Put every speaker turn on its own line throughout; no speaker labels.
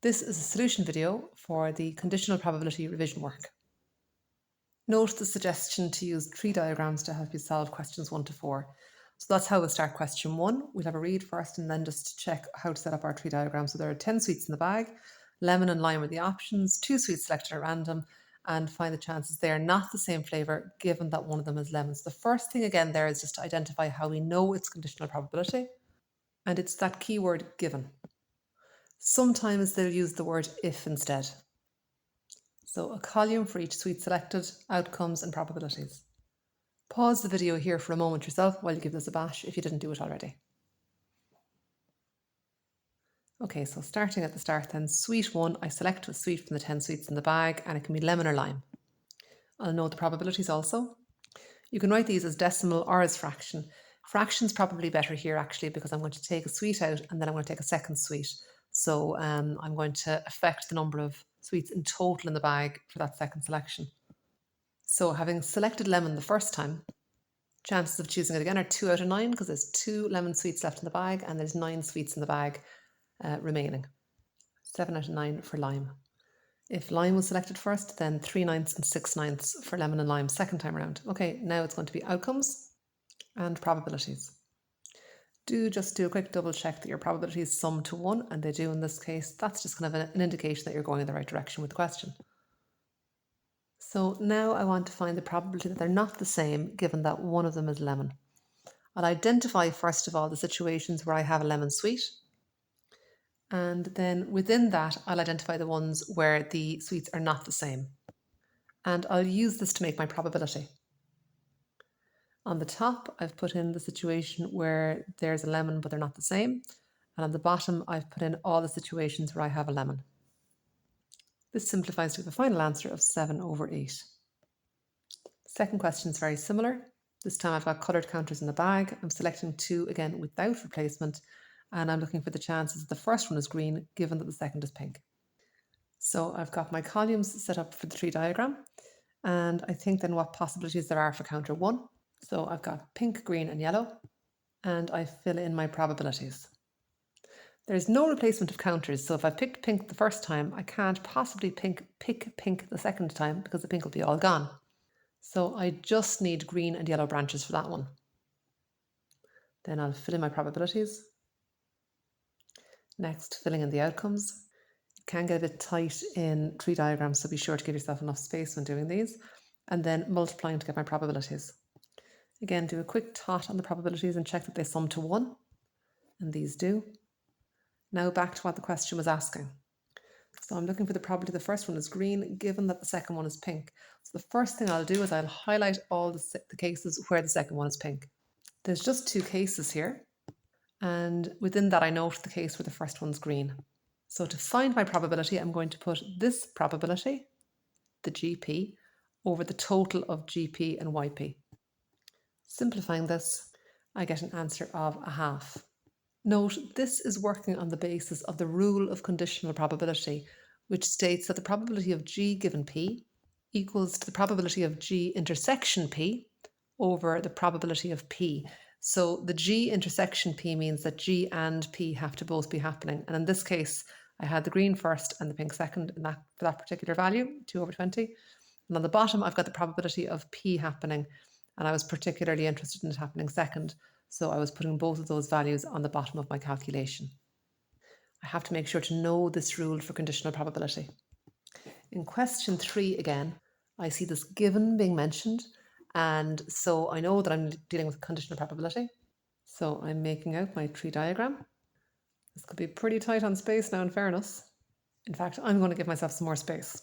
This is a solution video for the conditional probability revision work. Note the suggestion to use tree diagrams to help you solve questions 1 to 4. So that's how we'll start question 1. We'll have a read first and then just check how to set up our tree diagram. So there are 10 sweets in the bag, lemon and lime are the options, 2 sweets selected at random, and find the chances they are not the same flavour given that one of them is lemon. So the first thing again there is just to identify how we know it's conditional probability, and it's that keyword given. Sometimes they'll use the word if instead. So a column for each sweet selected, outcomes and probabilities. Pause the video here for a moment yourself while you give this a bash if you didn't do it already. Okay, so starting at the start then, sweet 1, I select a sweet from the 10 sweets in the bag and it can be lemon or lime. I'll know the probabilities also. You can write these as decimal or as fraction. Fraction's probably better here actually because I'm going to take a sweet out and then I'm going to take a second sweet. So I'm going to affect the number of sweets in total in the bag for that second selection. So having selected lemon the first time, chances of choosing it again are 2 out of 9 because there's 2 lemon sweets left in the bag and there's 9 sweets in the bag remaining. 7 out of 9 for lime. If lime was selected first, then 3/9 and 6/9 for lemon and lime second time around. Okay, now it's going to be outcomes and probabilities. Just do a quick double check that your probabilities sum to 1, and they do in this case. That's just kind of an indication that you're going in the right direction with the question. So now I want to find the probability that they're not the same given that one of them is lemon. I'll identify first of all the situations where I have a lemon sweet, and then within that I'll identify the ones where the sweets are not the same. And I'll use this to make my probability. On the top, I've put in the situation where there's a lemon but they're not the same. And on the bottom, I've put in all the situations where I have a lemon. This simplifies to the final answer of 7/8. Second question is very similar. This time I've got coloured counters in the bag. I'm selecting 2 again without replacement. And I'm looking for the chances that the first one is green given that the second is pink. So I've got my columns set up for the tree diagram. And I think then what possibilities there are for counter 1. So I've got pink, green and yellow, and I fill in my probabilities. There's no replacement of counters, so if I picked pink the first time, I can't possibly pick pink the second time because the pink will be all gone. So I just need green and yellow branches for that one. Then I'll fill in my probabilities. Next, filling in the outcomes. It can get a bit tight in tree diagrams, so be sure to give yourself enough space when doing these. And then multiplying to get my probabilities. Again, do a quick tot on the probabilities and check that they sum to 1. And these do. Now back to what the question was asking. So I'm looking for the probability the first one is green, given that the second one is pink. So the first thing I'll do is I'll highlight all the cases where the second one is pink. There's just 2 cases here. And within that, I note the case where the first one's green. So to find my probability, I'm going to put this probability, the GP, over the total of GP and YP. Simplifying this, I get an answer of 1/2. Note, this is working on the basis of the rule of conditional probability, which states that the probability of G given P equals to the probability of G intersection P over the probability of P. So the G intersection P means that G and P have to both be happening. And in this case, I had the green first and the pink second for that particular value, 2/20. And on the bottom, I've got the probability of P happening. And I was particularly interested in it happening second. So I was putting both of those values on the bottom of my calculation. I have to make sure to know this rule for conditional probability. In question 3 again, I see this given being mentioned. And so I know that I'm dealing with conditional probability. So I'm making out my tree diagram. This could be pretty tight on space now, in fairness. In fact, I'm going to give myself some more space.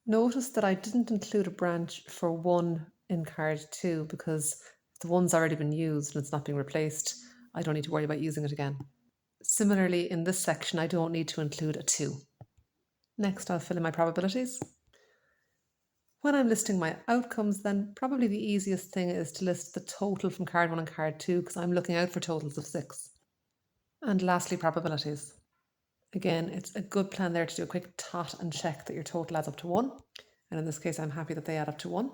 Notice that I didn't include a branch for 1 in card 2 because the 1's already been used and it's not being replaced. I don't need to worry about using it again. Similarly, in this section, I don't need to include a 2. Next, I'll fill in my probabilities. When I'm listing my outcomes, then probably the easiest thing is to list the total from card 1 and card 2 because I'm looking out for totals of 6. And lastly, probabilities. Again, it's a good plan there to do a quick tot and check that your total adds up to 1. And in this case, I'm happy that they add up to 1.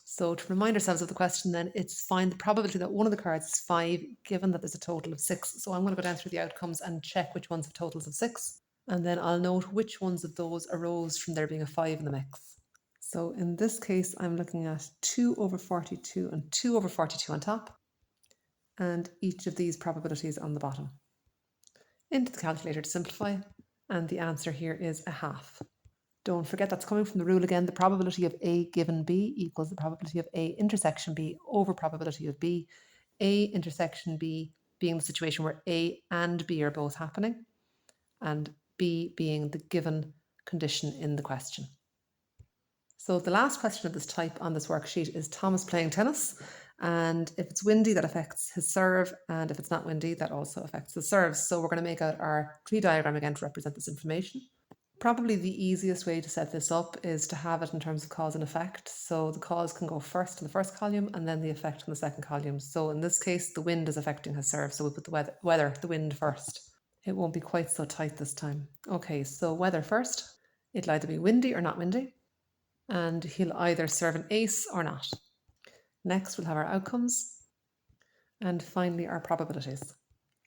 So to remind ourselves of the question then, it's find the probability that one of the cards is 5, given that there's a total of 6. So I'm going to go down through the outcomes and check which ones have totals of 6. And then I'll note which ones of those arose from there being a 5 in the mix. So in this case, I'm looking at 2 over 42 and 2 over 42 on top, and each of these probabilities on the bottom. Into the calculator to simplify, and the answer here is a half. Don't forget that's coming from the rule again. The probability of A given B equals the probability of A intersection B over probability of B. A intersection B being the situation where A and B are both happening, and B being the given condition in the question. So the last question of this type on this worksheet is Thomas playing tennis. And if it's windy, that affects his serve. And if it's not windy, that also affects the serves. So we're going to make out our tree diagram again to represent this information. Probably the easiest way to set this up is to have it in terms of cause and effect. So the cause can go first in the first column and then the effect in the second column. So in this case, the wind is affecting his serve. So we put the the wind first. It won't be quite so tight this time. Okay, so weather first. It'll either be windy or not windy. And he'll either serve an ace or not. Next, we'll have our outcomes. And finally, our probabilities.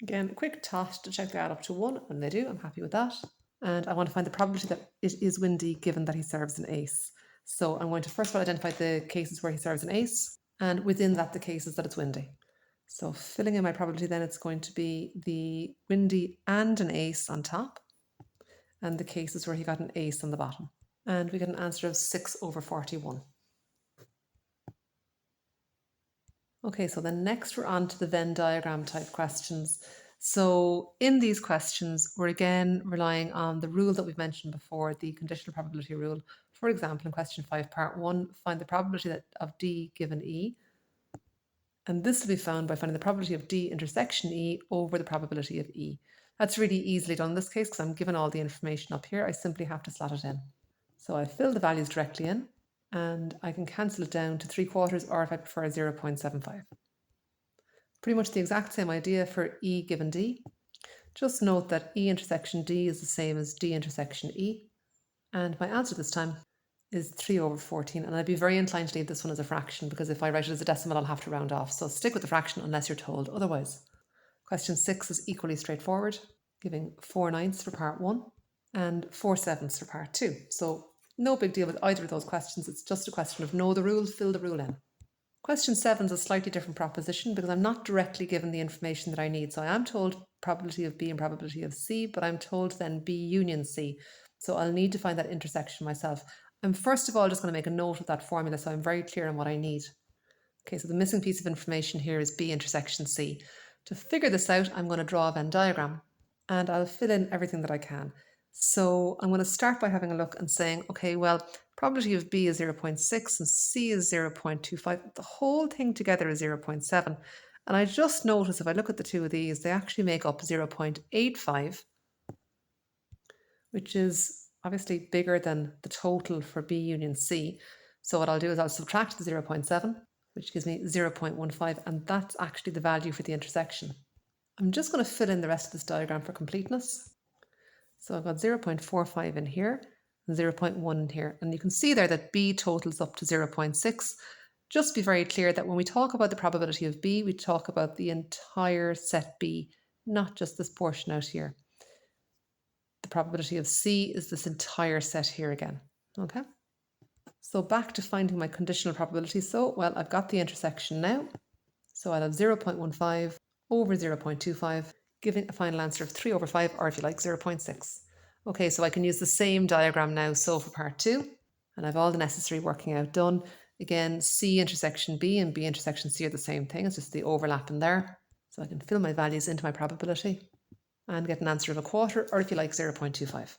Again, a quick tot to check they add up to 1, and they do. I'm happy with that. And I want to find the probability that it is windy given that he serves an ace. So I'm going to first of all identify the cases where he serves an ace, and within that the cases that it's windy. So filling in my probability then, it's going to be the windy and an ace on top, and the cases where he got an ace on the bottom. And we get an answer of 6 over 41. Okay, so then next we're on to the Venn diagram type questions. So in these questions, we're again relying on the rule that we've mentioned before, the conditional probability rule. For example, in question 5, part 1, find the probability of D given E. And this will be found by finding the probability of D intersection E over the probability of E. That's really easily done in this case because I'm given all the information up here. I simply have to slot it in. So I fill the values directly in, and I can cancel it down to 3/4, or if I prefer 0.75. Pretty much the exact same idea for E given D. Just note that E intersection D is the same as D intersection E. And my answer this time is 3 over 14. And I'd be very inclined to leave this one as a fraction because if I write it as a decimal, I'll have to round off. So stick with the fraction unless you're told otherwise. Question 6 is equally straightforward, giving 4/9 for part 1 and 4/7 for part 2. So no big deal with either of those questions. It's just a question of know the rule, fill the rule in. Question 7 is a slightly different proposition because I'm not directly given the information that I need. So I am told probability of B and probability of C, but I'm told then B union C. So I'll need to find that intersection myself. I'm first of all just going to make a note of that formula so I'm very clear on what I need. Okay, so the missing piece of information here is B intersection C. To figure this out, I'm going to draw a Venn diagram and I'll fill in everything that I can. So I'm going to start by having a look and saying, okay, well, probability of B is 0.6 and C is 0.25. The whole thing together is 0.7. And I just notice if I look at the two of these, they actually make up 0.85, which is obviously bigger than the total for B union C. So what I'll do is I'll subtract the 0.7, which gives me 0.15, and that's actually the value for the intersection. I'm just going to fill in the rest of this diagram for completeness. So I've got 0.45 in here and 0.1 in here. And you can see there that B totals up to 0.6. Just be very clear that when we talk about the probability of B, we talk about the entire set B, not just this portion out here. The probability of C is this entire set here again. Okay. So back to finding my conditional probability. So, well, I've got the intersection now. So I'll have 0.15 over 0.25, giving a final answer of 3 over 5, or if you like, 0.6. Okay, so I can use the same diagram now. So for part 2, and I've all the necessary working out done. Again, C intersection B and B intersection C are the same thing. It's just the overlap in there. So I can fill my values into my probability and get an answer of 1/4, or if you like, 0.25.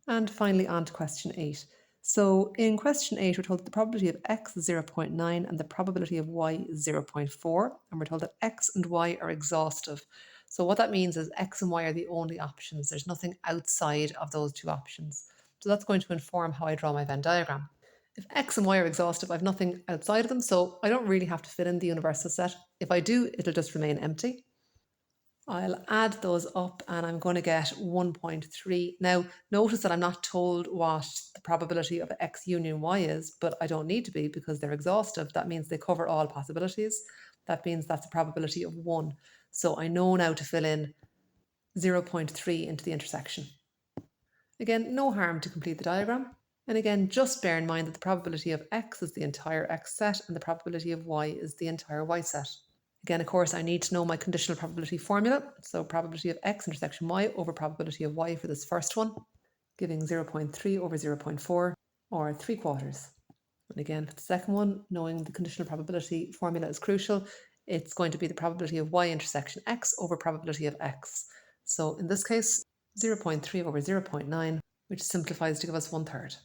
And finally on to question 8. So in question 8, we're told that the probability of x is 0.9 and the probability of y is 0.4. And we're told that x and y are exhaustive. So what that means is x and y are the only options. There's nothing outside of those two options. So that's going to inform how I draw my Venn diagram. If x and y are exhaustive, I have nothing outside of them, so I don't really have to fill in the universal set. If I do, it'll just remain empty. I'll add those up and I'm going to get 1.3. Now, notice that I'm not told what the probability of x union y is, but I don't need to be because they're exhaustive. That means they cover all possibilities. That means that's a probability of 1. So I know now to fill in 0.3 into the intersection. Again, no harm to complete the diagram. And again, just bear in mind that the probability of x is the entire x set and the probability of y is the entire y set. Again, of course, I need to know my conditional probability formula. So probability of x intersection y over probability of y for this first one, giving 0.3 over 0.4 or 3/4. And again, for the second one, knowing the conditional probability formula is crucial. It's going to be the probability of y intersection x over probability of x. So in this case, 0.3 over 0.9, which simplifies to give us 1/3.